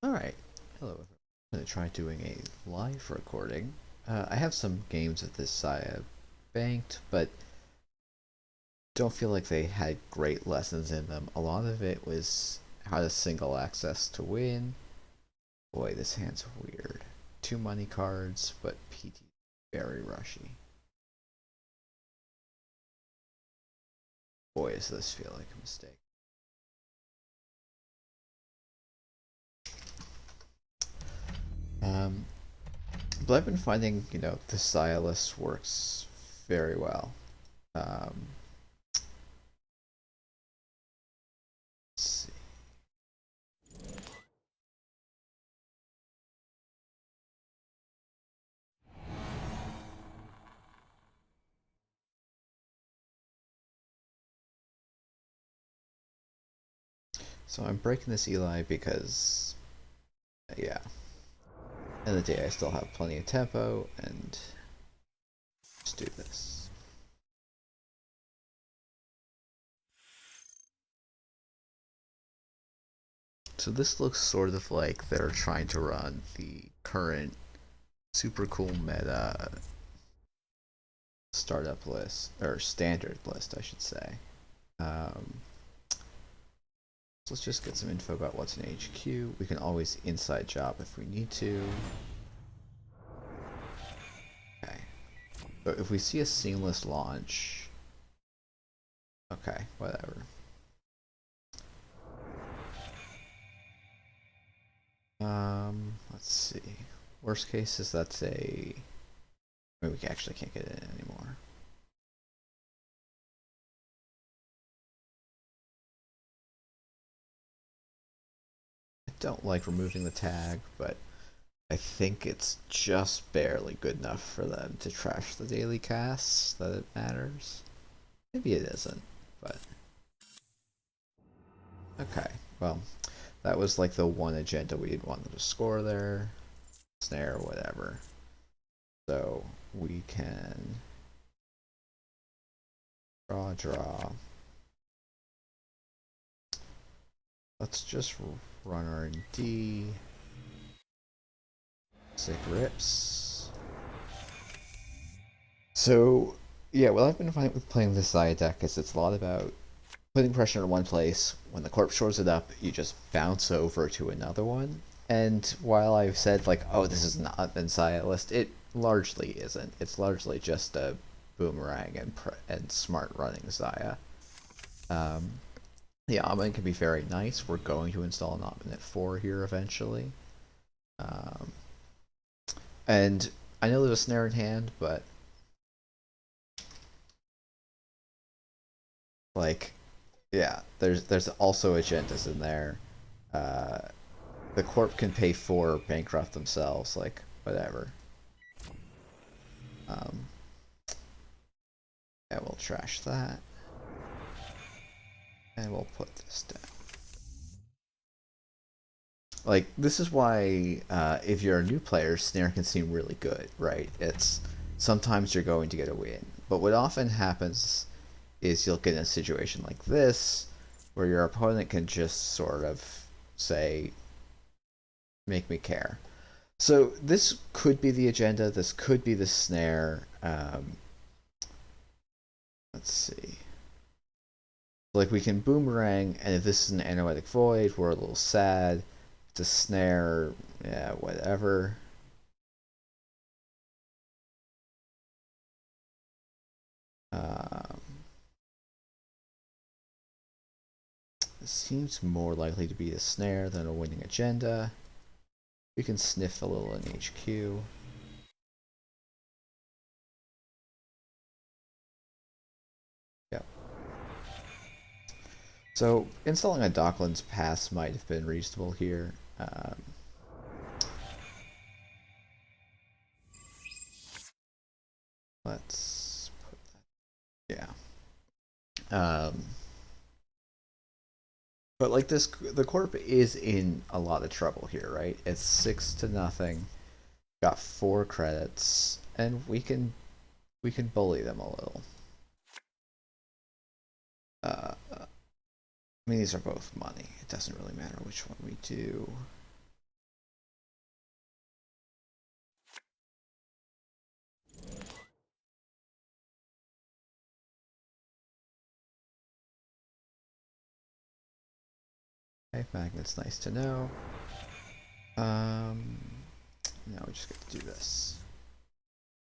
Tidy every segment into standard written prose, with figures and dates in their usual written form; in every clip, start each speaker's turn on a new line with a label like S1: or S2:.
S1: Alright, hello everyone. I'm going to try doing a live recording. I have some games of this Zahya banked, but don't feel like they had great lessons in them. A lot of it was how to single access to win. Boy, this hand's weird. Two money cards, but PT very rushy. Boy, does this feel like a mistake. Um, but I've been finding, the Zahya list works very well. Um, let's see. So I'm breaking this Eli because, yeah, end of the day I still have plenty of tempo, and let's do this. So this looks sort of like they're trying to run the current super cool meta startup list, or standard list, I should say. Um, so let's just get some info about what's in HQ. We can always inside job if we need to. Okay. So if we see a seamless launch, okay, whatever. Let's see. Worst case is that's a. I mean, we actually can't get it in anymore. I don't like removing the tag, but I think it's just barely good enough for them to trash the daily casts that it matters. Maybe it isn't, but okay. Well, that was like the one agenda we didn't want them to score there. Snare, whatever. So we can draw. Let's just run R&D. Sick rips. So, yeah, what I've been finding with playing this Zaya deck is it's a lot about putting pressure in one place. When the corpse shores it up, you just bounce over to another one. And while I've said, like, oh, this is not an Zaya list, it largely isn't. It's largely just a boomerang and smart running Zaya. Um, the Amen can be very nice. We're going to install an Amen at 4 here eventually. Um, and I know there's a snare in hand, but like, yeah, there's also agendas in there. Uh, the corp can pay 4 bankrupt themselves, like whatever. Um, yeah, we'll trash that, and we'll put this down. Like, this is why if you're a new player, snare can seem really good, right? It's sometimes you're going to get a win, but what often happens is you'll get in a situation like this where your opponent can just sort of say, make me care. So this could be the agenda. This could be the snare. Let's see. Like, we can boomerang, and if this is an anoetic void, we're a little sad. It's a snare. Yeah, whatever. Um, this seems more likely to be a snare than a winning agenda. We can sniff a little in HQ. Yep. So installing a Docklands pass might have been reasonable here. Let's put that. Yeah. But like this, the corp is in a lot of trouble here, right? It's 6-0. Got 4 credits, and we can bully them a little. I mean, these are both money. It doesn't really matter which one we do. Magnet's nice to know. Now we just get to do this.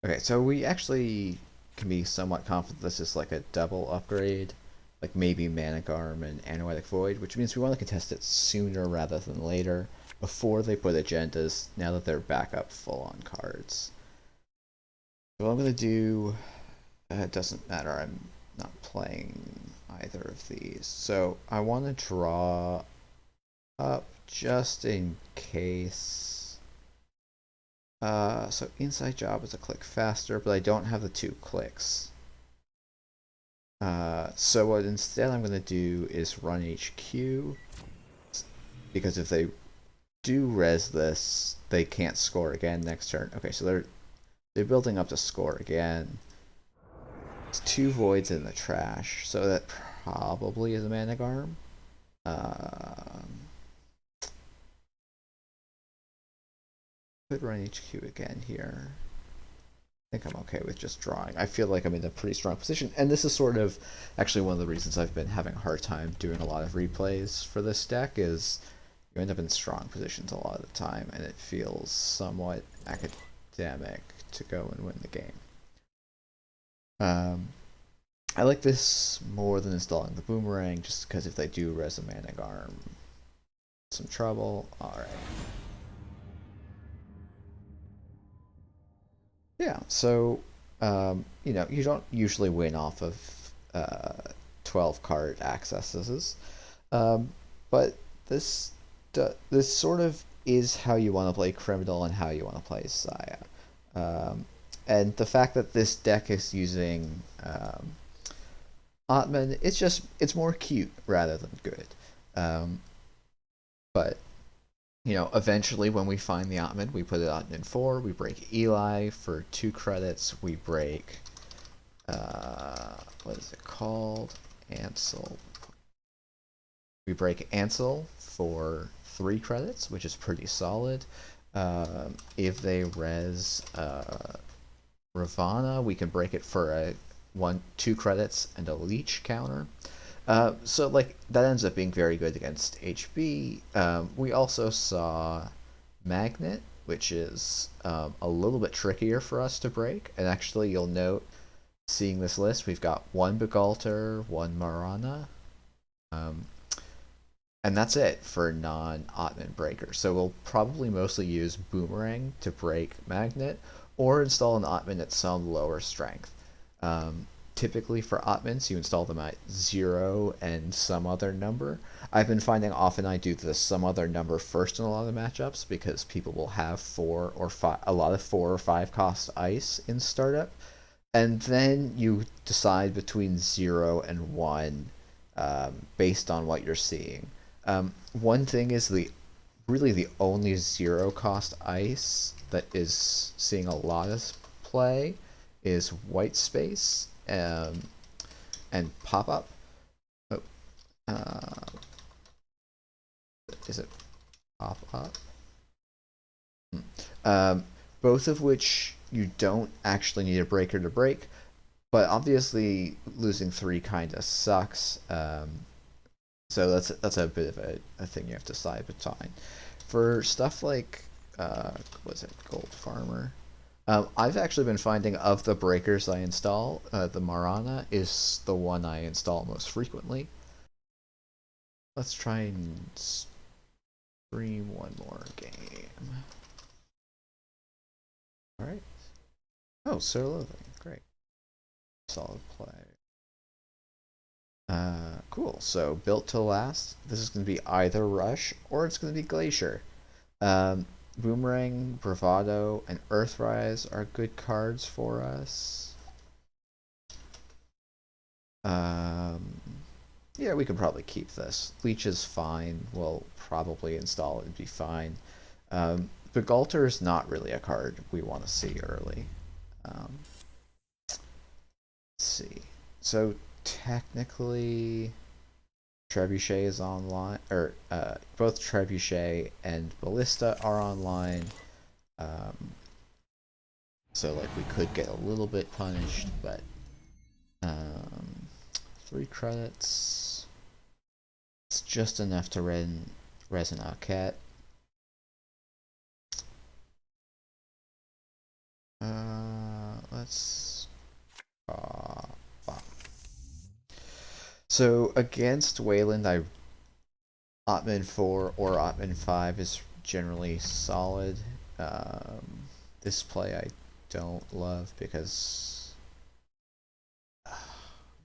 S1: Okay, so we actually can be somewhat confident this is like a double upgrade, like maybe Manic Arm and Anoetic Void, which means we want to contest it sooner rather than later, before they put agendas, now that they're back up full on cards. So what I'm going to do, it doesn't matter, I'm not playing either of these. So I want to draw up just in case. So Inside Job is a click faster, but I don't have the 2 clicks. So what instead I'm going to do is run HQ, because if they do res this, they can't score again next turn. Okay, so they're building up to score again. It's 2 voids in the trash, so that probably is a Manic Arm. Could run HQ again here. I think I'm okay with just drawing. I feel like I'm in a pretty strong position, and this is sort of actually one of the reasons I've been having a hard time doing a lot of replays for this deck is you end up in strong positions a lot of the time, and it feels somewhat academic to go and win the game. I like this more than installing the Boomerang, just because if they do res a Manic Arm, some trouble. Alright. Yeah, so, you know, you don't usually win off of 12 card accesses, but this this sort of is how you want to play Criminal and how you want to play Zahya. And the fact that this deck is using Atman, it's more cute rather than good. But you know, eventually when we find the Atman, we put it on in 4, we break Eli for 2 credits, we break, what is it called? Ansel. We break Ansel for 3 credits, which is pretty solid. If they res Ravana, we can break it for a 2 credits and a leech counter. So like that ends up being very good against HB. We also saw Magnet, which is a little bit trickier for us to break. And actually, you'll note, seeing this list, we've got 1 Begalter, 1 Marana, and that's it for non-Atman breakers. So we'll probably mostly use Boomerang to break Magnet, or install an Atman at some lower strength. Typically for Atmans, you install them at 0 and some other number. I've been finding often I do the some other number first in a lot of matchups because people will have 4 or 5, a lot of 4 or 5 cost ice in startup, and then you decide between 0 and 1 based on what you're seeing. One thing is really the only 0 cost ice that is seeing a lot of play is White Space. And pop up. Oh, is it pop up? Both of which you don't actually need a breaker to break, but obviously losing 3 kind of sucks. So that's a bit of a thing you have to decide between. For stuff like what's it, Gold Farmer. I've actually been finding of the breakers I install, the Marana is the one I install most frequently. Let's try and stream one more game. Alright. Oh, Sir Loathing. Great. Solid play. Cool. So, built to last. This is going to be either Rush or it's going to be Glacier. Boomerang, Bravado, and Earthrise are good cards for us. Yeah, we could probably keep this. Leech is fine. We'll probably install it and be fine. Begalter is not really a card we want to see early. Let's see. So technically, Trebuchet is online, or both Trebuchet and Ballista are online. So like we could get a little bit punished, but 3 credits. It's just enough to Resin Cat. Let's so against Wayland, Otman 4 or Otman 5 is generally solid. This play I don't love because I'm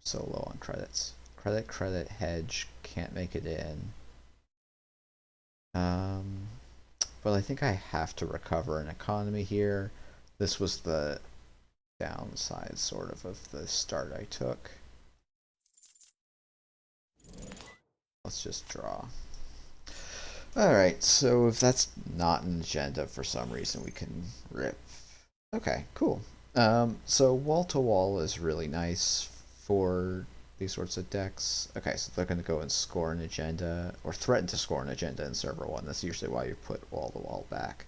S1: so low on credits. Credit, hedge, can't make it in. But I think I have to recover an economy here. This was the downside, sort of the start I took. Let's just draw. Alright, so if that's not an agenda for some reason, we can rip. Okay, cool. So wall to wall is really nice for these sorts of decks. Okay, so they're going to go and score an agenda, or threaten to score an agenda in server 1. That's usually why you put wall to wall back.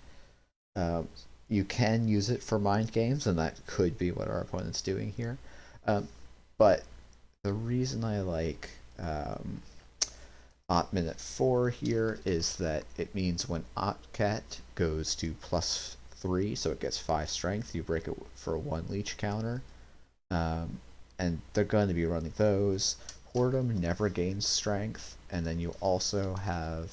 S1: You can use it for mind games, and that could be what our opponent's doing here. But the reason I like Otman at 4 here is that it means when Otcat goes to +3, so it gets 5 strength, you break it for a 1 leech counter. And they're going to be running those. Whoredom never gains strength, and then you also have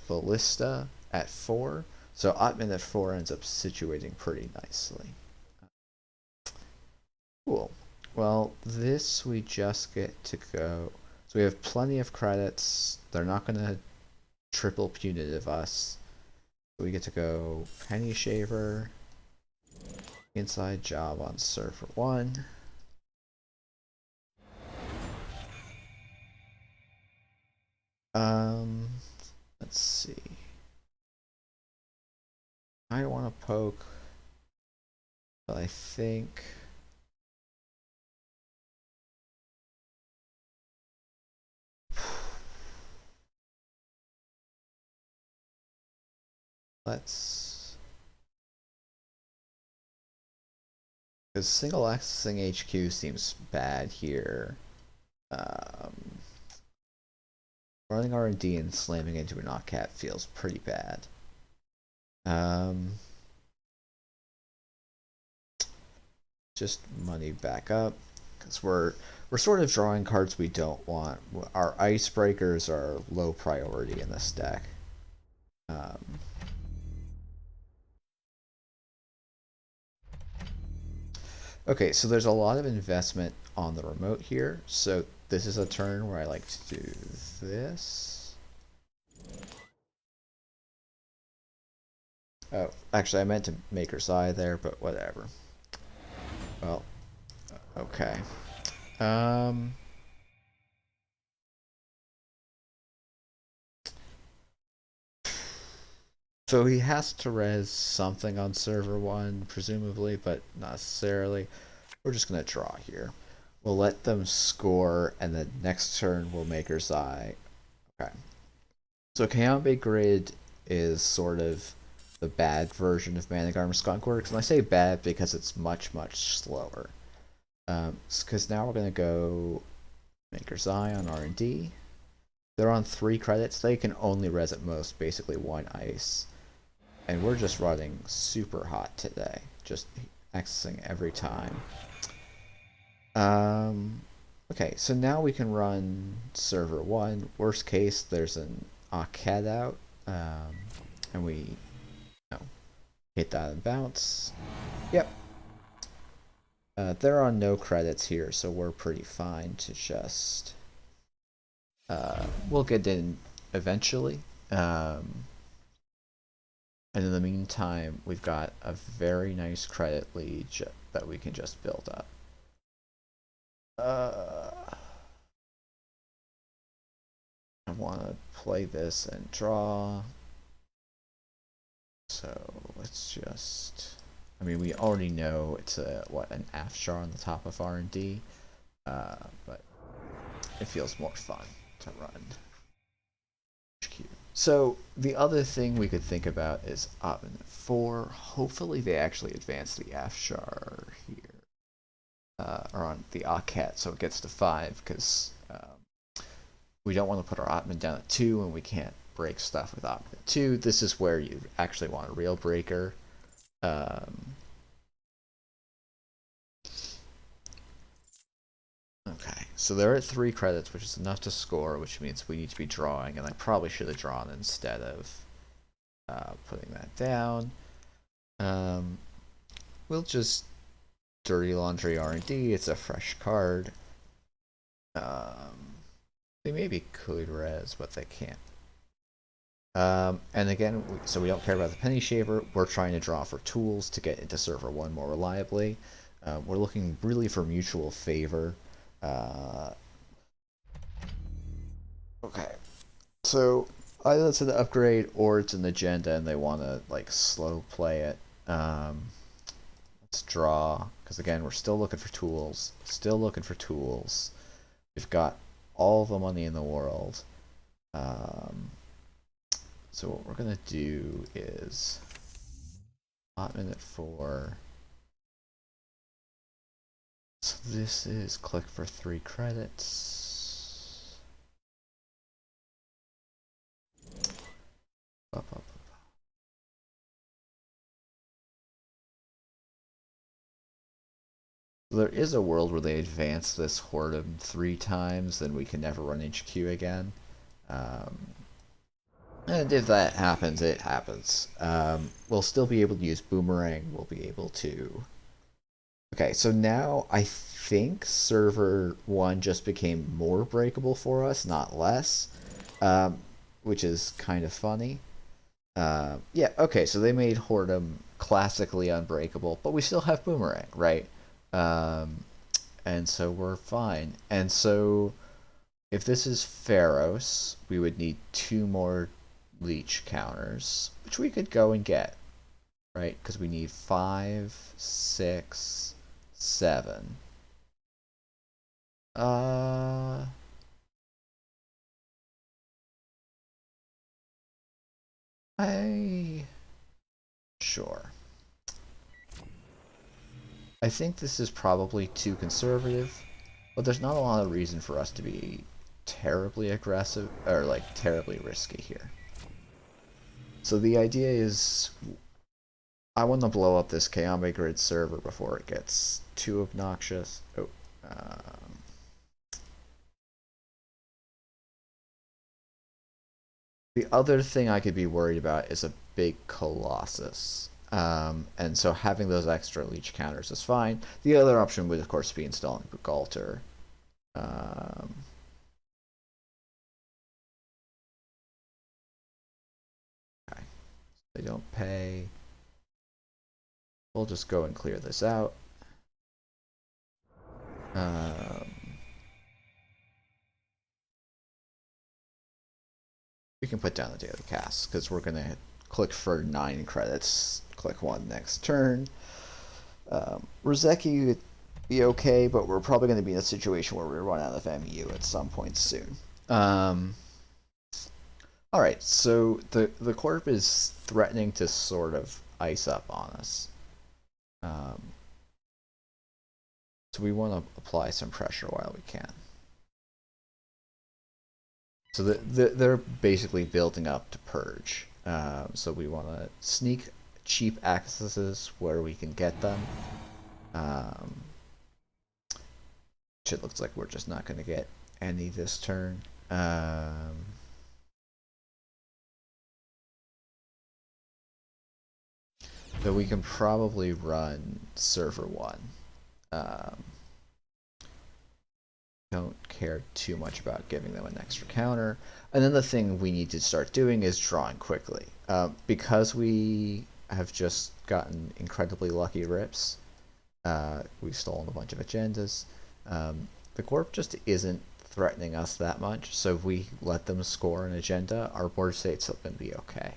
S1: Ballista at 4. So Otman at 4 ends up situating pretty nicely. Cool. Well, this we just get to go. So we have plenty of credits. They're not going to triple punitive us. We get to go Penny Shaver, inside job on server 1. Let's see. I want to poke, but I think let's, because single accessing HQ seems bad here. Running R&D and slamming into an Otcat feels pretty bad. Just money back up, because we're sort of drawing cards we don't want. Our icebreakers are low priority in this deck. Okay, so there's a lot of investment on the remote here. So this is a turn where I like to do this. Oh, actually, I meant to Maker's Eye there, but whatever. Well, okay. So he has to res something on server 1, presumably, but not necessarily. We're just going to draw here. We'll let them score, and then next turn we'll Maker's Eye. Okay. So Kayambe Grid is sort of the bad version of Managarm Skunkworks, and I say bad because it's much, much slower. Because now we're going to go Maker's Eye on R&D. They're on 3 credits. They can only res at most, basically 1 ice. And we're just running super hot today. Just accessing every time. Okay, so now we can run server 1. Worst case, there's an Aked out. And we hit that and bounce. Yep. They're on no credits here, so we're pretty fine to just... we'll get in eventually. And in the meantime, we've got a very nice credit lead that we can just build up. I want to play this and draw. So let's just... I mean, we already know it's an Afshar on the top of R&D, but it feels more fun to run HQ. So the other thing we could think about is Otman 4. Hopefully they actually advance the Afshar here. Or on the Akhet, so it gets to 5, because we don't want to put our Ottoman down at 2, and we can't break stuff with Ottoman at 2. This is where you actually want a real breaker. Okay, so they're at 3 credits, which is enough to score, which means we need to be drawing, and I probably should have drawn instead of putting that down. We'll just Dirty Laundry R&D. It's a fresh card. They maybe could res, but they can't. And again, so we don't care about the Penny Shaver. We're trying to draw for tools to get into server 1 more reliably. We're looking really for mutual favor. Okay, so either it's an upgrade or it's an agenda and they want to like slow play it. Let's draw, because again, we're still looking for tools. Still looking for tools. We've got all the money in the world. So what we're gonna do is Ottoman at 4. So this is click for 3 credits. Up. There is a world where they advance this Whoredom 3 times, then we can never run HQ again. And if that happens, it happens. We'll still be able to use Boomerang. We'll be able to... Okay, so now I think server 1 just became more breakable for us, not less. Which is kind of funny. Yeah, okay, so they made Whoredom classically unbreakable, but we still have Boomerang, right? And so we're fine. And so if this is Pharos, we would need 2 more leech counters, which we could go and get, right? Because we need 5, 6, 7. Sure. I think this is probably too conservative, but there's not a lot of reason for us to be terribly aggressive, or like terribly risky here. So the idea is, I want to blow up this Kayame Grid server before it gets too obnoxious. Oh, the other thing I could be worried about is a big Colossus. And so having those extra leech counters is fine. The other option would, of course, be installing Bugalter. Okay. They don't pay. We'll just go and clear this out. We can put down the daily cast because we're going to click for 9 credits. Click 1 next turn. Rozeki would be okay, but we're probably going to be in a situation where we run out of MU at some point soon. Alright, so the Corp is threatening to sort of ice up on us. So we want to apply some pressure while we can. So they're basically building up to purge. So we want to sneak cheap accesses where we can get them. Which it looks like we're just not going to get any this turn. So we can probably run server 1. Don't care too much about giving them an extra counter. And then the thing we need to start doing is drawing quickly. Because we have just gotten incredibly lucky rips, we've stolen a bunch of agendas. The Corp just isn't threatening us that much, so if we let them score an agenda, our board state's going to be okay.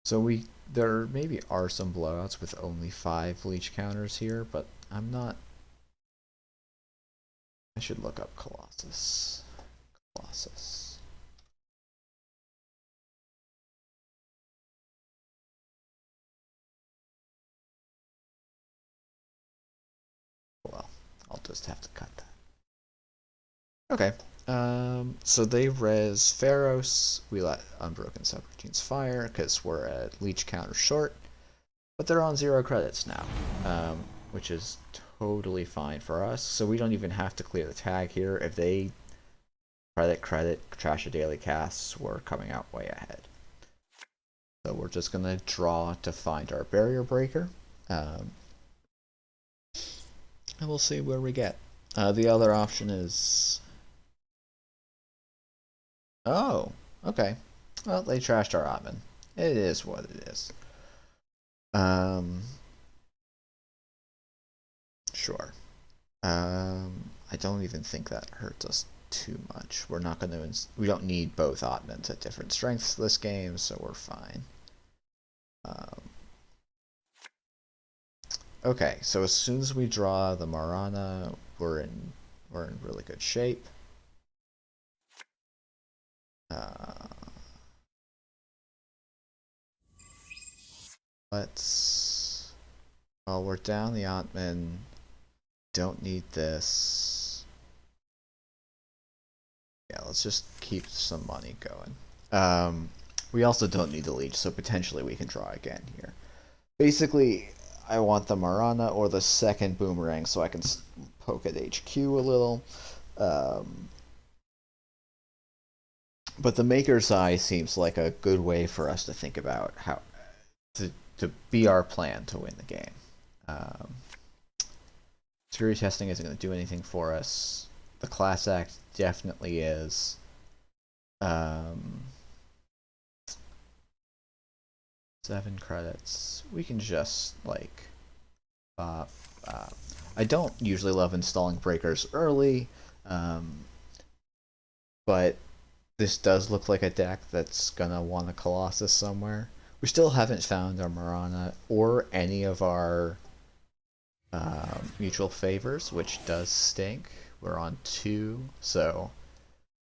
S1: So there maybe are some blowouts with only 5 leech counters here, but I'm not... I should look up Colossus. I'll just have to cut that. Okay. So they res Pharos. We let Unbroken Subroutines fire because we're at leech counter short, but they're on 0 credits now, which is totally fine for us. So we don't even have to clear the tag here. If they credit, trash a daily casts, we're coming out way ahead. So we're just gonna draw to find our barrier breaker, and we'll see where we get. The other option is, oh, okay. Well, they trashed our Ottoman. It is what it is. Sure. I don't even think that hurts us too much. We're not going to. We don't need both Ottomans at different strengths this game, so we're fine. Okay, so as soon as we draw the Marana, we're in really good shape. Let's. Well, we're down the Ottoman. Don't need this. Yeah, let's just keep some money going. We also don't need the leech, so potentially we can draw again here. Basically, I want the Marana or the second boomerang so I can poke at HQ a little. But the Maker's Eye seems like a good way for us to think about how to be our plan to win the game. Security testing isn't going to do anything for us. The class act definitely is. 7 credits. We can just like I don't usually love installing breakers early, but this does look like a deck that's gonna want a Colossus somewhere. We still haven't found our Marana or any of our mutual favors, which does stink. We're on 2, so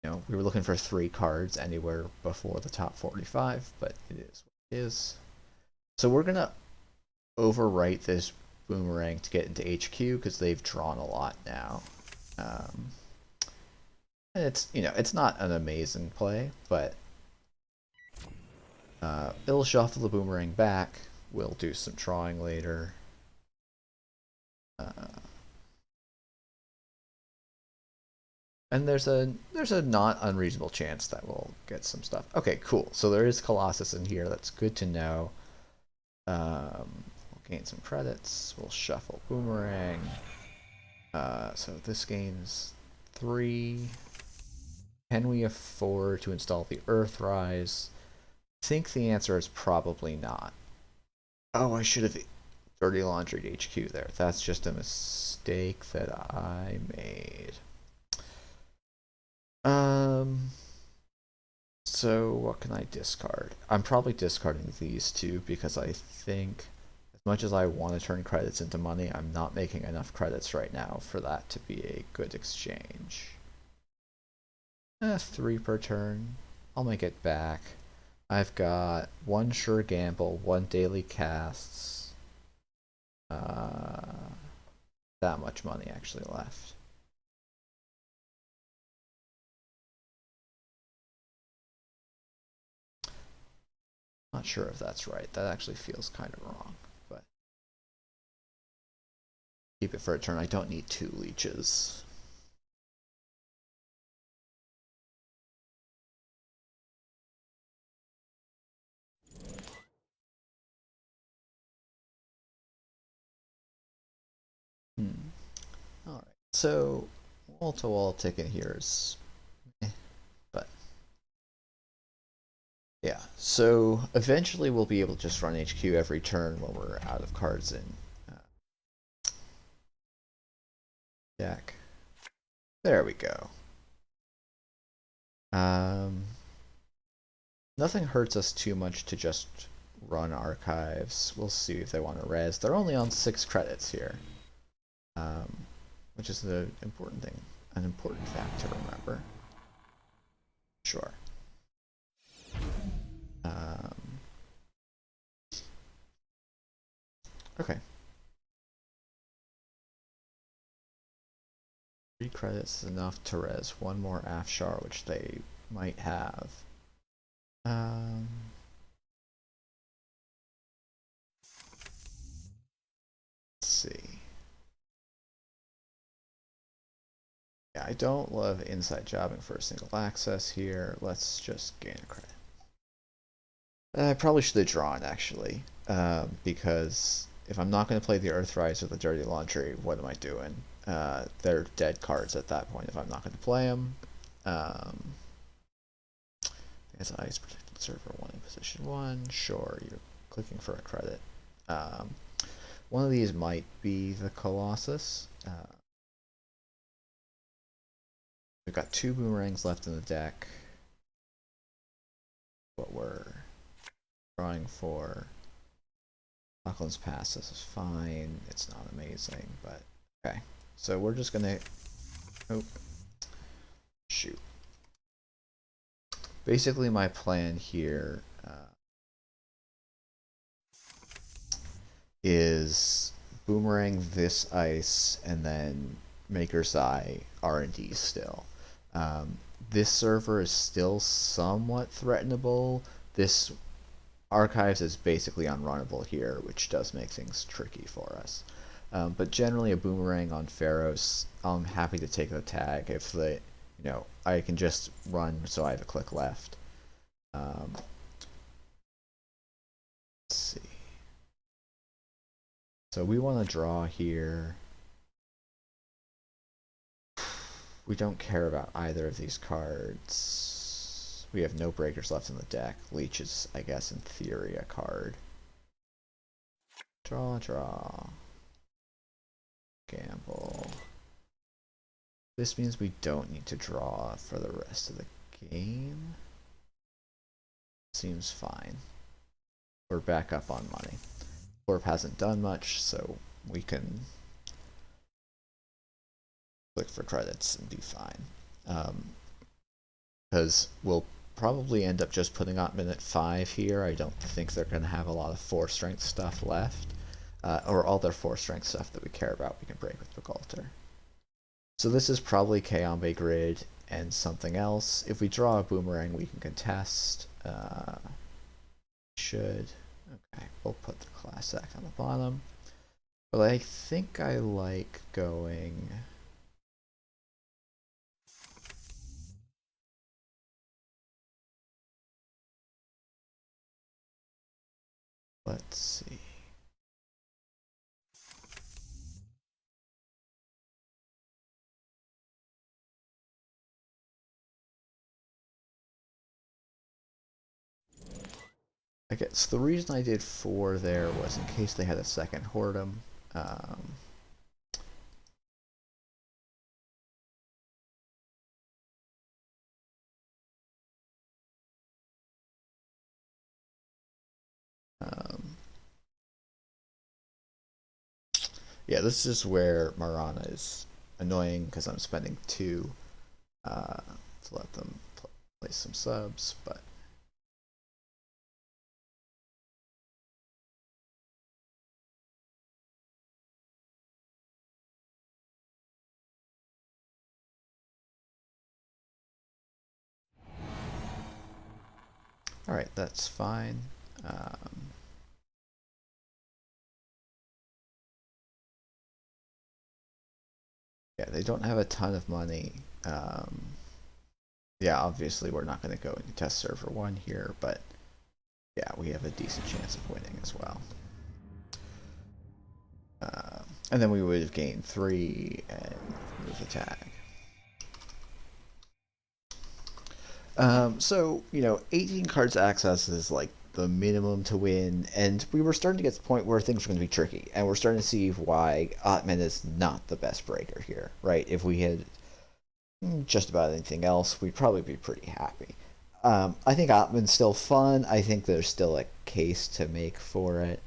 S1: you know we were looking for 3 cards anywhere before the top 45, but it is what it is. So we're gonna overwrite this boomerang to get into HQ because they've drawn a lot now. And it's, you know, it's not an amazing play, but it'll shuffle the boomerang back. We'll do some drawing later. And there's a not unreasonable chance that we'll get some stuff. Okay, cool. So there is Colossus in here. That's good to know. We'll gain some credits. We'll shuffle boomerang. So this gains 3. Can we afford to install the Earthrise? I think the answer is probably not. Oh, I should have dirty laundried HQ there. That's just a mistake that I made. So what can I discard? I'm probably discarding these two because I think as much as I want to turn credits into money, I'm not making enough credits right now for that to be a good exchange. 3 per turn. I'll make it back. I've got 1 sure gamble, 1 daily casts. That much money actually left. Not sure if that's right. That actually feels kind of wrong, but keep it for a turn. I don't need 2 leeches. Alright, so wall-to-wall ticket here is but yeah, so eventually we'll be able to just run HQ every turn when we're out of cards in deck. There we go. Nothing hurts us too much to just run archives. We'll see if they want to res. They're only on 6 credits here, which is the important thing, an important fact to remember. Sure. Okay. 3 credits is enough to res one more Afshar, which they might have. Um, let's see. Yeah, I don't love inside jobbing for a single access here. Let's just gain a credit. I probably should have drawn, actually, because if I'm not going to play the Earthrise or the Dirty Laundry, what am I doing? They're dead cards at that point if I'm not going to play them. As Ice Protected Server 1 in position 1, sure, you're clicking for a credit. One of these might be the Colossus. We've got 2 boomerangs left in the deck. What we're drawing for Buckland's Pass, this is fine. It's not amazing, but okay. So we're just gonna... Oh. Shoot. Basically my plan here is boomerang this ice and then Maker's Eye R&D still. This server is still somewhat threatenable. This Archives is basically unrunnable here, which does make things tricky for us. But generally a boomerang on Pharaohs, I'm happy to take the tag if the, I can just run so I have a click left. Let's see. So we want to draw here. We don't care about either of these cards. We have no breakers left in the deck. Leech is, I guess, in theory, a card. Draw, draw. Gamble. This means we don't need to draw for the rest of the game. Seems fine. We're back up on money. Corp hasn't done much, so we can click for credits and be fine. Because we'll probably end up just putting Otman at 5 here. I don't think they're going to have a lot of 4 strength stuff left. Or all their 4 strength stuff that we care about we can break with Bagalter. So this is probably Kayambe Grid and something else. If we draw a boomerang, we can contest. Should. Okay, we'll put the class act on the bottom. But I think I like going... Let's see. I guess the reason I did 4 there was in case they had a second Hordem. Yeah, this is where Marana is annoying because I'm spending 2 to let them place some subs, but alright, that's fine. Yeah, they don't have a ton of money. Yeah, obviously we're not going to go into test server 1 here, but yeah, we have a decent chance of winning as well. And then we would have gained 3 and move the tag. So, 18 cards access is like the minimum to win, and we were starting to get to the point where things were going to be tricky, and we're starting to see why Otman is not the best breaker here, right? If we had just about anything else, we'd probably be pretty happy. I think Otman's still fun. I think there's still a case to make for it.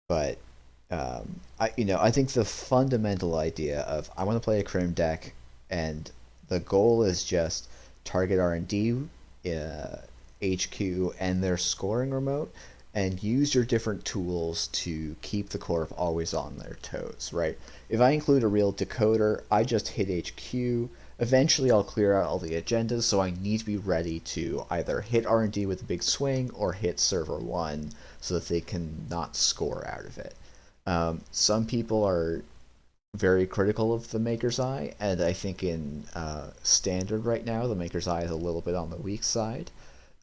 S1: But I think the fundamental idea of I want to play a Crim deck, and the goal is just target R&D, HQ, and their scoring remote. and use your different tools to keep the Corp always on their toes, right? If I include a real decoder, I just hit HQ. Eventually, I'll clear out all the agendas, so I need to be ready to either hit R&D with a big swing or hit server 1 so that they can not score out of it. Some people are very critical of the Maker's Eye, and I think in Standard right now, the Maker's Eye is a little bit on the weak side.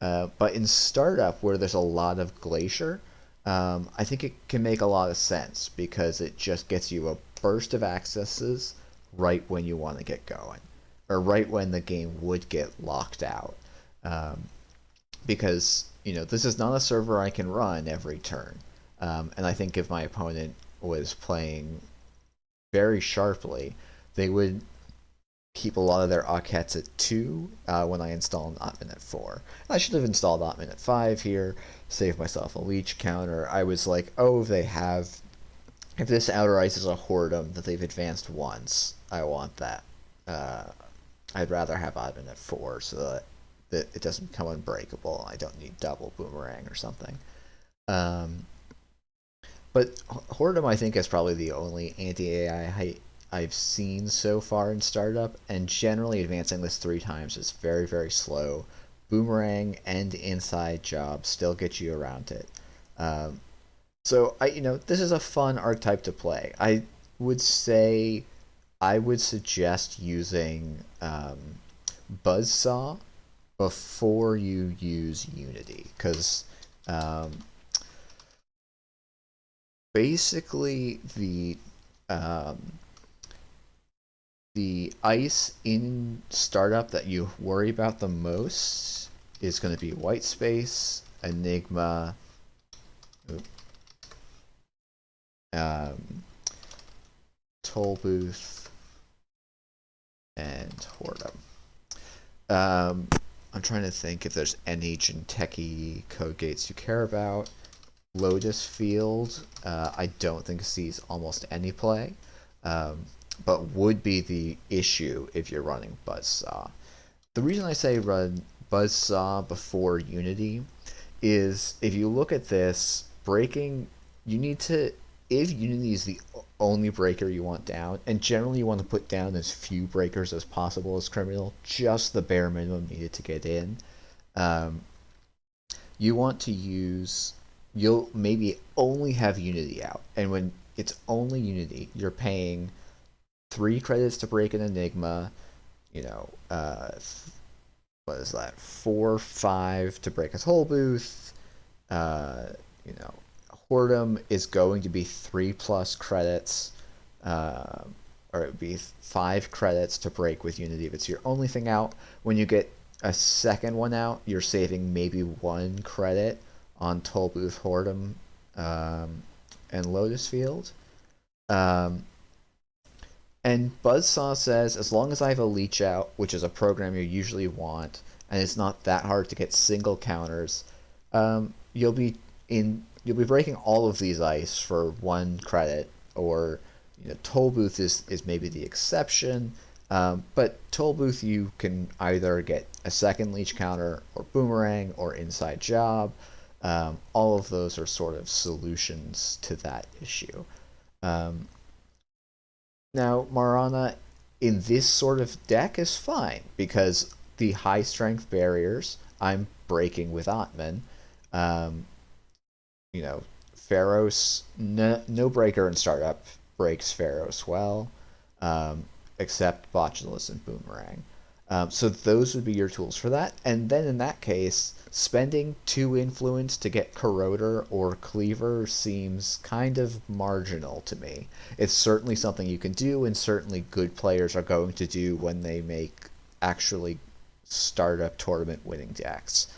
S1: But in Startup, where there's a lot of Glacier, I think it can make a lot of sense because it just gets you a burst of accesses right when you want to get going, or right when the game would get locked out. Because, this is not a server I can run every turn. And I think if my opponent was playing very sharply, they would keep a lot of their Akets at 2 when I install Zatman at 4. I should have installed Zatman at 5 here, save myself a leech counter. I was like, oh, if this outer ice is a Whoredom that they've advanced once, I want that. I'd rather have Zatman at 4 so that it doesn't become unbreakable. I don't need double boomerang or something. But Whoredom, I think, is probably the only anti-AI I've seen so far in Startup, and generally advancing this 3 times is very, very slow. Boomerang and inside job still get you around it. So this is a fun archetype to play. I would say I would suggest using Buzzsaw before you use Unity, because basically the ice in Startup that you worry about the most is going to be White Space, Enigma, Toll Booth, and Whoredom. I'm trying to think if there's any Jinteki code gates you care about. Lotus Field, I don't think sees almost any play, but would be the issue if you're running Buzzsaw. The reason I say run Buzzsaw before Unity is if you look at this, breaking, if Unity is the only breaker you want down, and generally you want to put down as few breakers as possible as criminal, just the bare minimum needed to get in, you want to use, you'll maybe only have Unity out, and when it's only Unity, you're paying 3 credits to break an Enigma, what is that, 4, 5 to break a toll booth, Whoredom is going to be 3+ credits, or it would be 5 credits to break with Unity if it's your only thing out. When you get a second one out, you're saving maybe 1 credit on Toll Booth, Whoredom, and Lotus Field. And Buzzsaw says, as long as I have a leech out, which is a program you usually want, and it's not that hard to get single counters, you'll be breaking all of these ice for 1 credit, or Toll Booth is maybe the exception, but Toll Booth you can either get a second leech counter, or boomerang, or inside job. All of those are sort of solutions to that issue. Now, Marana in this sort of deck is fine because the high strength barriers I'm breaking with Atman. Pharos, no breaker in Startup breaks Pharos well, except Botulus and Boomerang. So those would be your tools for that. And then in that case, spending 2 influence to get Corroder or Cleaver seems kind of marginal to me. It's certainly something you can do, and certainly good players are going to do when they make actually Startup tournament winning decks.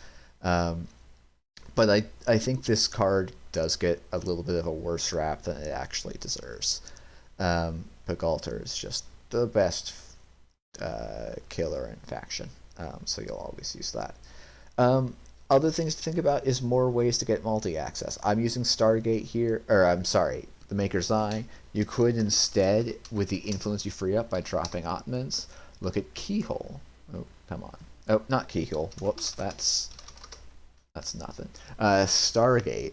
S1: But I think this card does get a little bit of a worse rap than it actually deserves. Pigalter is just the best killer in faction, so you'll always use that. Other things to think about is more ways to get multi-access. I'm using Stargate here, or I'm sorry, the Maker's Eye. You could instead, with the influence you free up by dropping Ottomans, look at Keyhole. Oh, come on. Oh, not Keyhole. Whoops, that's That's nothing. Stargate,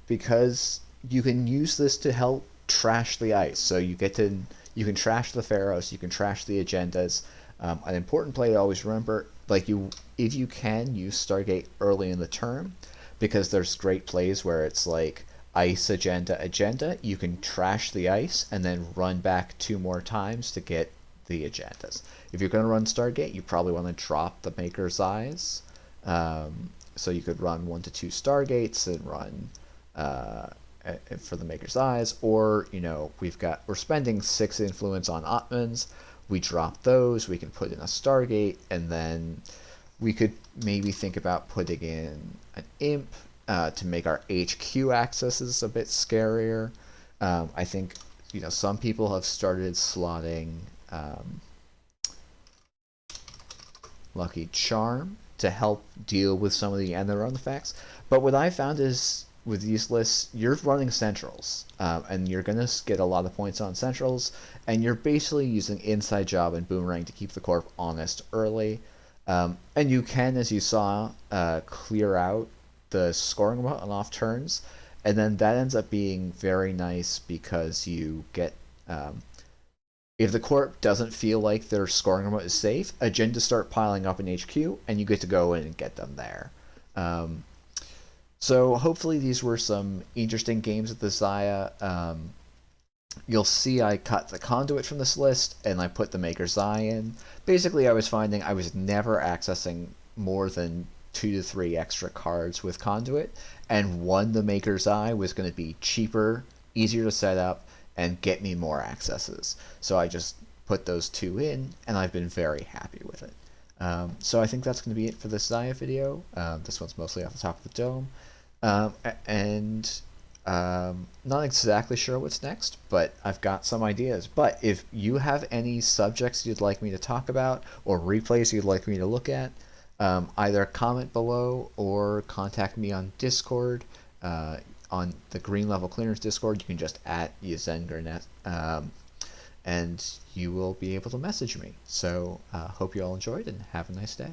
S1: because you can use this to help trash the ice. So you can trash the pharaohs, you can trash the agendas. An important play to always remember, like you, if you can use Stargate early in the term, because there's great plays where it's like ice agenda, you can trash the ice and then run back two more times to get the agendas. If you're going to run Stargate, you probably want to drop the Maker's Eyes. So you could run 1 to 2 Stargates and run for the Maker's Eyes, or we're spending 6 influence on Atmans. We drop those. We can put in a Stargate, and then we could maybe think about putting in an Imp to make our HQ accesses a bit scarier. I think some people have started slotting Lucky Charm to help deal with some of the end run effects. But what I found is with these lists, you're running centrals, and you're going to get a lot of points on centrals, and you're basically using Inside Job and Boomerang to keep the corp honest early. And you can, as you saw, clear out the scoring amount on off turns, and then that ends up being very nice because you get if the corp doesn't feel like their scoring remote is safe, agendas start piling up in HQ, and you get to go in and get them there. So hopefully these were some interesting games with the Zahya. You'll see I cut the conduit from this list, and I put the Maker's Eye in. Basically, I was finding I was never accessing more than 2 to 3 extra cards with conduit, and the Maker's Eye was going to be cheaper, easier to set up, and get me more accesses. So I just put those 2 in, and I've been very happy with it. So I think that's going to be it for this Zahya video. This one's mostly off the top of the dome. And not exactly sure what's next, but I've got some ideas. But if you have any subjects you'd like me to talk about or replays you'd like me to look at, either comment below or contact me on Discord. On the Green Level Clearance Discord, you can just @YazenGarnett, and you will be able to message me. So hope you all enjoyed, and have a nice day.